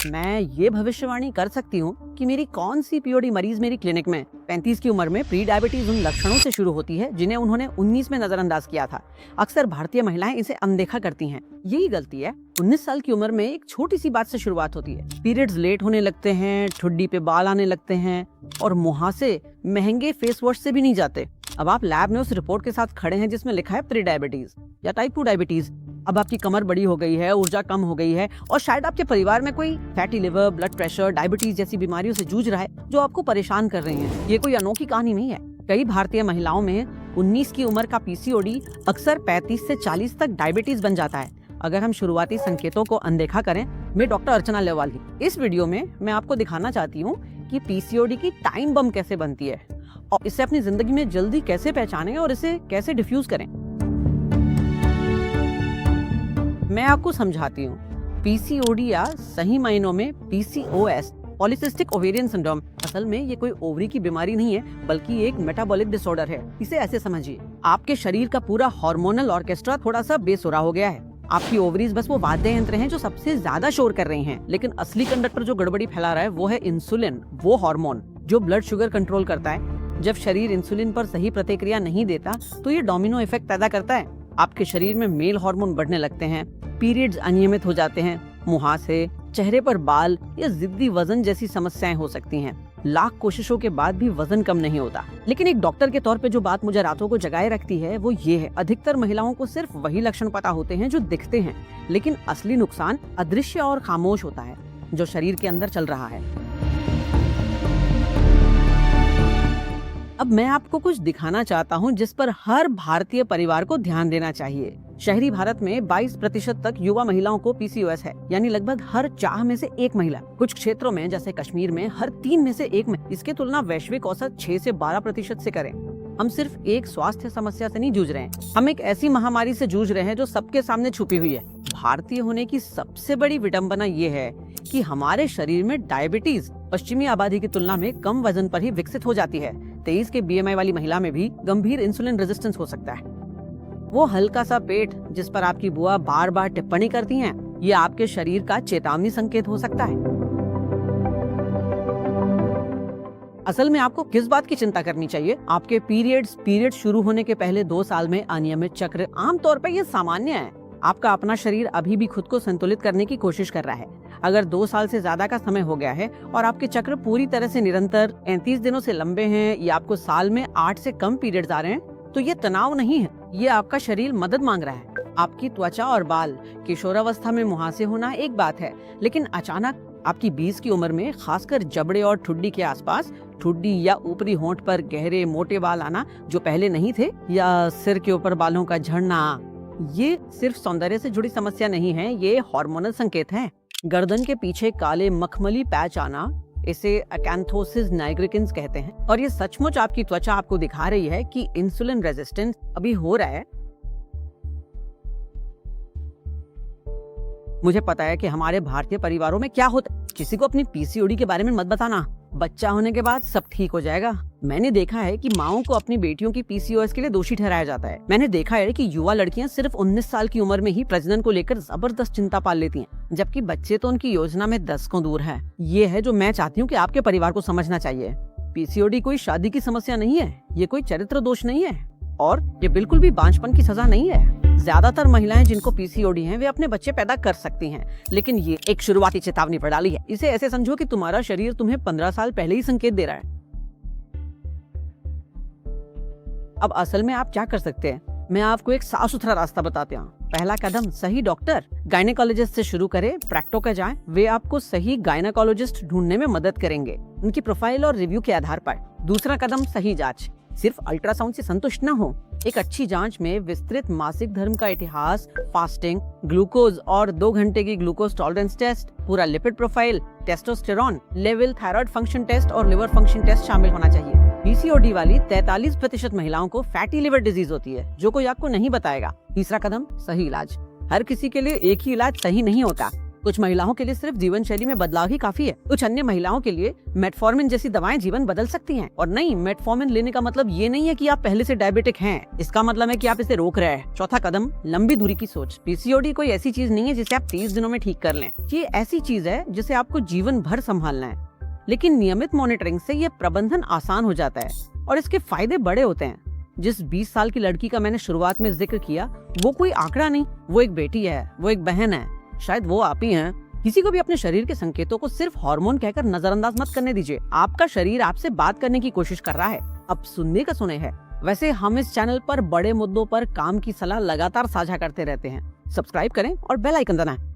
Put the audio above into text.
मैं ये भविष्यवाणी कर सकती हूँ कि मेरी कौन सी पीओडी मरीज मेरी क्लिनिक में 35 की उम्र में प्री डायबिटीज उन लक्षणों से शुरू होती है जिन्हें उन्होंने 19 में नजरअंदाज किया था। अक्सर भारतीय महिलाएं इसे अनदेखा करती हैं। यही गलती है। 19 साल की उम्र में एक छोटी सी बात से शुरुआत होती है। पीरियड्स लेट होने लगते हैं, ठुड्डी पे बाल आने लगते हैं और मुहासे महंगे फेस वॉश से भी नहीं जाते। अब आप लैब में उस रिपोर्ट के साथ खड़े हैं जिसमें लिखा है प्री डायबिटीज या टाइप 2 डायबिटीज। अब आपकी कमर बड़ी हो गई है, ऊर्जा कम हो गई है और शायद आपके परिवार में कोई fatty liver, blood pressure, diabetes जैसी बीमारियों से जूझ रहा है जो आपको परेशान कर रही हैं। ये कोई अनोखी कहानी नहीं है। कई भारतीय महिलाओं में 19 की उम्र का पीसीओडी अक्सर 35 से 40 तक डायबिटीज बन जाता है अगर हम शुरुआती संकेतों को अनदेखा करें। मैं डॉक्टर अर्चना लेवाली। इस वीडियो में मैं आपको दिखाना चाहती हूँ कि पीसीओडी की टाइम बम कैसे बनती है और इसे अपनी जिंदगी में जल्दी कैसे पहचानें और इसे कैसे डिफ्यूज करें। मैं आपको समझाती हूँ। पीसीओडी या सही मायनों में पीसीओएस, पॉलीसिस्टिक ओवेरियन सिंड्रोम, असल में ये कोई ओवरी की बीमारी नहीं है बल्कि एक मेटाबॉलिक डिसऑर्डर है। इसे ऐसे समझिए, आपके शरीर का पूरा हार्मोनल ऑर्केस्ट्रा थोड़ा सा बेसुरा हो गया है। आपकी ओवरीज बस वो वाद्य यंत्र हैं जो सबसे ज्यादा शोर कर रही हैं, लेकिन असली कंडक्टर जो गड़बड़ी फैला रहा है वो है इंसुलिन, वो हार्मोन जो ब्लड शुगर कंट्रोल करता है। जब शरीर इंसुलिन पर सही प्रतिक्रिया नहीं देता तो ये डोमिनो इफेक्ट पैदा करता है। आपके शरीर में मेल हार्मोन बढ़ने लगते हैं, पीरियड्स अनियमित हो जाते हैं, मुहासे, चेहरे पर बाल या जिद्दी वजन जैसी समस्याएं हो सकती हैं। लाख कोशिशों के बाद भी वजन कम नहीं होता। लेकिन एक डॉक्टर के तौर पे जो बात मुझे रातों को जगाए रखती है वो ये है, अधिकतर महिलाओं को सिर्फ वही लक्षण पता होते हैं जो दिखते हैं, लेकिन असली नुकसान अदृश्य और खामोश होता है जो शरीर के अंदर चल रहा है। अब मैं आपको कुछ दिखाना चाहता हूँ जिस पर हर भारतीय परिवार को ध्यान देना चाहिए। शहरी भारत में 22% तक युवा महिलाओं को पीसीओएस है, यानी लगभग हर 4 में से 1 महिला। कुछ क्षेत्रों में जैसे कश्मीर में हर 3 में से 1 में। इसके तुलना वैश्विक औसत 6 से 12% से करें। हम सिर्फ एक स्वास्थ्य समस्या से नहीं जूझ रहे हैं, हम एक ऐसी महामारी से जूझ रहे हैं जो सबके सामने छुपी हुई है। भारतीय होने की सबसे बड़ी विडंबना ये है कि हमारे शरीर में डायबिटीज पश्चिमी आबादी की तुलना में कम वजन पर ही विकसित हो जाती है। 23 के बीएमआई वाली महिला में भी गंभीर इंसुलिन रेजिस्टेंस हो सकता है। वो हल्का सा पेट जिस पर आपकी बुआ बार बार टिप्पणी करती हैं, ये आपके शरीर का चेतावनी संकेत हो सकता है। असल में आपको किस बात की चिंता करनी चाहिए? आपके पीरियड शुरू होने के पहले 2 साल में अनियमित चक्र, आमतौर पर ये सामान्य है। आपका अपना शरीर अभी भी खुद को संतुलित करने की कोशिश कर रहा है। अगर 2 साल से ज्यादा का समय हो गया है और आपके चक्र पूरी तरह से निरंतर 35 दिनों से लंबे हैं या आपको साल में 8 से कम पीरियड्स आ रहे हैं, तो ये तनाव नहीं है, ये आपका शरीर मदद मांग रहा है। आपकी त्वचा और बाल किशोरावस्था में मुहासे होना एक बात है, लेकिन अचानक आपकी 20 की उम्र में खासकर जबड़े और ठुड्डी के आसपास, ठुड्डी या ऊपरी होंठ पर गहरे मोटे बाल आना जो पहले नहीं थे, या सिर के ऊपर बालों का झड़ना, ये सिर्फ सौंदर्य से जुड़ी समस्या नहीं है, ये हार्मोनल संकेत है। गर्दन के पीछे काले मखमली पैच आना, इसे अकैंथोसिस नाइग्रिकन्स कहते हैं, और ये सचमुच आपकी त्वचा आपको दिखा रही है कि इंसुलिन रेजिस्टेंस अभी हो रहा है। मुझे पता है कि हमारे भारतीय परिवारों में क्या होता है। किसी को अपनी पीसीओडी के बारे में मत बताना, बच्चा होने के बाद सब ठीक हो जाएगा। मैंने देखा है कि माओं को अपनी बेटियों की पीसीओएस के लिए दोषी ठहराया जाता है। मैंने देखा है कि युवा लड़कियां सिर्फ 19 साल की उम्र में ही प्रजनन को लेकर जबरदस्त चिंता पाल लेती हैं, जबकि बच्चे तो उनकी योजना में दशकों दूर है। ये है जो मैं चाहती हूँ कि आपके परिवार को समझना चाहिए। पीसीओडी कोई शादी की समस्या नहीं है, ये कोई चरित्र दोष नहीं है, और ये बिल्कुल भी बांझपन की सजा नहीं है। ज्यादातर महिलाएं जिनको पीसीओडी है वे अपने बच्चे पैदा कर सकती हैं, लेकिन ये एक शुरुआती चेतावनी प्रणाली है। इसे ऐसे समझो कि तुम्हारा शरीर तुम्हें 15 साल पहले ही संकेत दे रहा है। अब असल में आप क्या कर सकते हैं? मैं आपको एक साफ सुथरा रास्ता बताते हैं। पहला कदम, सही डॉक्टर, गायनेकोलॉजिस्ट से शुरू करें, प्रैक्टो का जाएं। वे आपको सही गायनेकोलॉजिस्ट ढूंढने में मदद करेंगे, उनकी प्रोफाइल और रिव्यू के आधार पर। दूसरा कदम, सही जांच। सिर्फ अल्ट्रासाउंड से संतुष्ट न हो। एक अच्छी जांच में विस्तृत मासिक धर्म का इतिहास, फास्टिंग, ग्लूकोज और 2 घंटे की ग्लूकोज टॉलरेंस टेस्ट, पूरा lipid profile, testosterone level, thyroid function test और लिवर फंक्शन टेस्ट शामिल होना चाहिए। पीसीओडी वाली 43% महिलाओं को फैटी लिवर डिजीज होती है, जो कोई आपको नहीं बताएगा। तीसरा कदम, सही इलाज। हर किसी के लिए एक ही इलाज सही नहीं होता। कुछ महिलाओं के लिए सिर्फ जीवन शैली में बदलाव ही काफी है। कुछ अन्य महिलाओं के लिए मेटफॉर्मिन जैसी दवाएं जीवन बदल सकती हैं। और नहीं, मेटफॉर्मिन लेने का मतलब ये नहीं है कि आप पहले से डायबिटिक हैं। इसका मतलब है कि आप इसे रोक रहे हैं। चौथा कदम, लंबी दूरी की सोच। पीसीओडी कोई ऐसी चीज नहीं है जिसे आप 30 दिनों में ठीक कर लें। ये ऐसी चीज है जिसे आपको जीवन भर संभालना है। लेकिन नियमित मॉनिटरिंग से ये प्रबंधन आसान हो जाता है और इसके फायदे बड़े होते हैं। जिस 20 साल की लड़की का मैंने शुरुआत में जिक्र किया, वो कोई आंकड़ा नहीं, वो एक बेटी है, वो एक बहन है, शायद वो आप ही हैं। किसी को भी अपने शरीर के संकेतों को सिर्फ हार्मोन कहकर नजरअंदाज मत करने दीजिए। आपका शरीर आपसे बात करने की कोशिश कर रहा है। अब सुनने का सुने है। वैसे हम इस चैनल पर बड़े मुद्दों पर काम की सलाह लगातार साझा करते रहते हैं। सब्सक्राइब करें और बेल आइकन दबाएं।